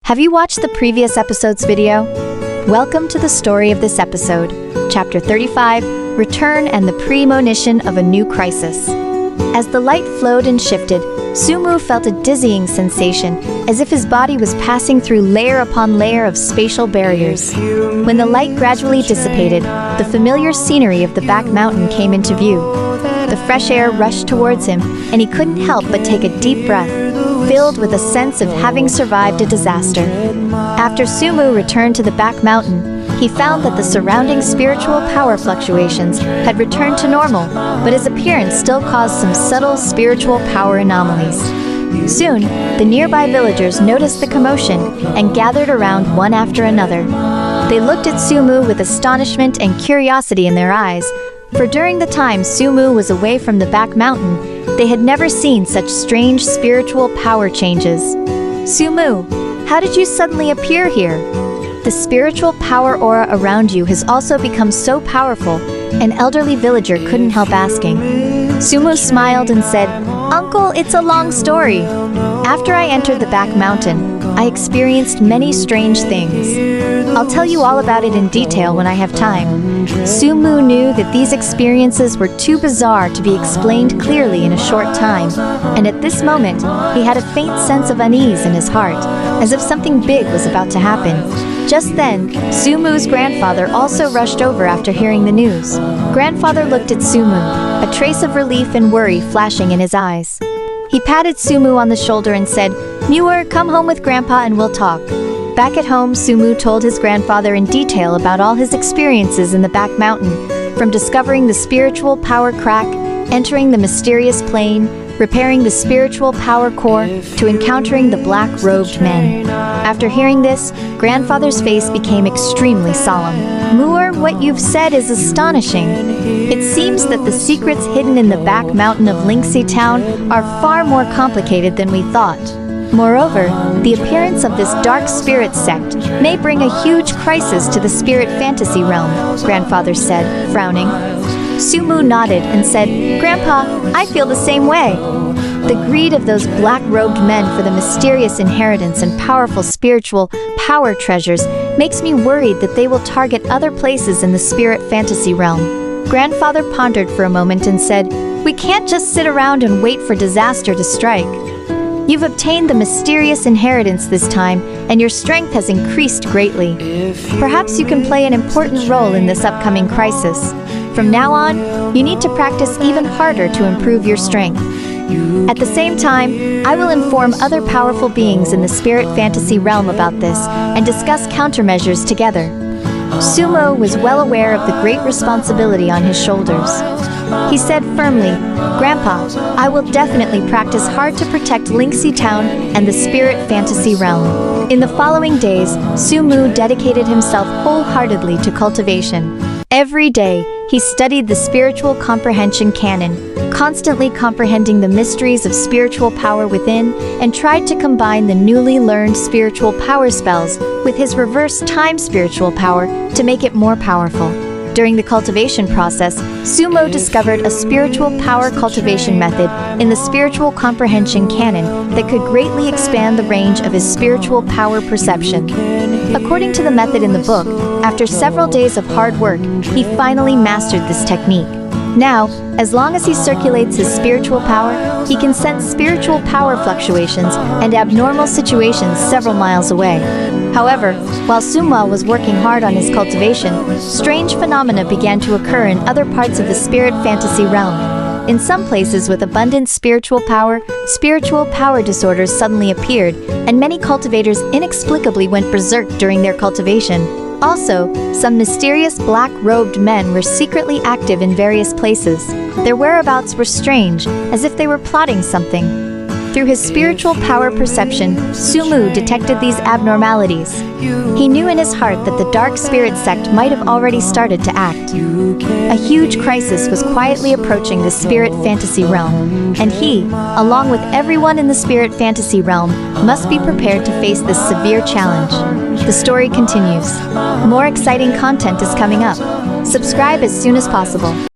Have you watched the previous episode's video? Welcome to the story of this episode, Chapter 35, Return and the Premonition of a New Crisis. As the light flowed and shifted, Sumu felt a dizzying sensation, as if his body was passing through layer upon layer of spatial barriers. When the light gradually dissipated, the familiar scenery of the back mountain came into view. The fresh air rushed towards him, and he couldn't help but take a deep breath, filled with a sense of having survived a disaster. After Sumu returned to the back mountain, he found that the surrounding spiritual power fluctuations had returned to normal, but his appearance still caused some subtle spiritual power anomalies. Soon, the nearby villagers noticed the commotion and gathered around one after another. They looked at Sumu with astonishment and curiosity in their eyes, for during the time Sumu was away from the back mountain, they had never seen such strange spiritual power changes. Sumu, how did you suddenly appear here? The spiritual power aura around you has also become so powerful, an elderly villager couldn't help asking. Sumu smiled and said, "Uncle, it's a long story. After I entered the back mountain, I experienced many strange things. I'll tell you all about it in detail when I have time." Sumu knew that these experiences were too bizarre to be explained clearly in a short time, and at this moment, he had a faint sense of unease in his heart, as if something big was about to happen. Just then, Sumu's grandfather also rushed over after hearing the news. Grandfather looked at Sumu, a trace of relief and worry flashing in his eyes. He patted Sumu on the shoulder and said, "Muir, come home with Grandpa and we'll talk." Back at home, Sumu told his grandfather in detail about all his experiences in the back mountain, from discovering the spiritual power crack, entering the mysterious plane, repairing the spiritual power core, to encountering the black-robed men. After hearing this, grandfather's face became extremely solemn. "Muir, what you've said is astonishing. It seems that the secrets hidden in the back mountain of Linksea Town are far more complicated than we thought. Moreover, the appearance of this Dark Spirit Sect may bring a huge crisis to the spirit fantasy realm," grandfather said, frowning. Sumu nodded and said, "Grandpa, I feel the same way. The greed of those black-robed men for the mysterious inheritance and powerful spiritual power treasures makes me worried that they will target other places in the spirit fantasy realm." Grandfather pondered for a moment and said, "We can't just sit around and wait for disaster to strike. You've obtained the mysterious inheritance this time, and your strength has increased greatly. Perhaps you can play an important role in this upcoming crisis. From now on, you need to practice even harder to improve your strength. At the same time, I will inform other powerful beings in the spirit fantasy realm about this and discuss countermeasures together." Sumu was well aware of the great responsibility on his shoulders. He said firmly, "Grandpa, I will definitely practice hard to protect Linksea Town and the spirit fantasy realm." In the following days, Sumu dedicated himself wholeheartedly to cultivation. Every day, he studied the spiritual comprehension canon, constantly comprehending the mysteries of spiritual power within, and tried to combine the newly learned spiritual power spells with his reverse time spiritual power to make it more powerful. During the cultivation process, Sumo discovered a spiritual power cultivation method in the spiritual comprehension canon that could greatly expand the range of his spiritual power perception. According to the method in the book, after several days of hard work, he finally mastered this technique. Now, as long as he circulates his spiritual power, he can sense spiritual power fluctuations and abnormal situations several miles away. However, while Sumwa was working hard on his cultivation, strange phenomena began to occur in other parts of the spirit fantasy realm. In some places with abundant spiritual power disorders suddenly appeared, and many cultivators inexplicably went berserk during their cultivation. Also, some mysterious black-robed men were secretly active in various places. Their whereabouts were strange, as if they were plotting something. Through his spiritual power perception, Sumu detected these abnormalities. He knew in his heart that the Dark Spirit Sect might have already started to act. A huge crisis was quietly approaching the spirit fantasy realm, and he, along with everyone in the spirit fantasy realm, must be prepared to face this severe challenge. The story continues. More exciting content is coming up. Subscribe as soon as possible.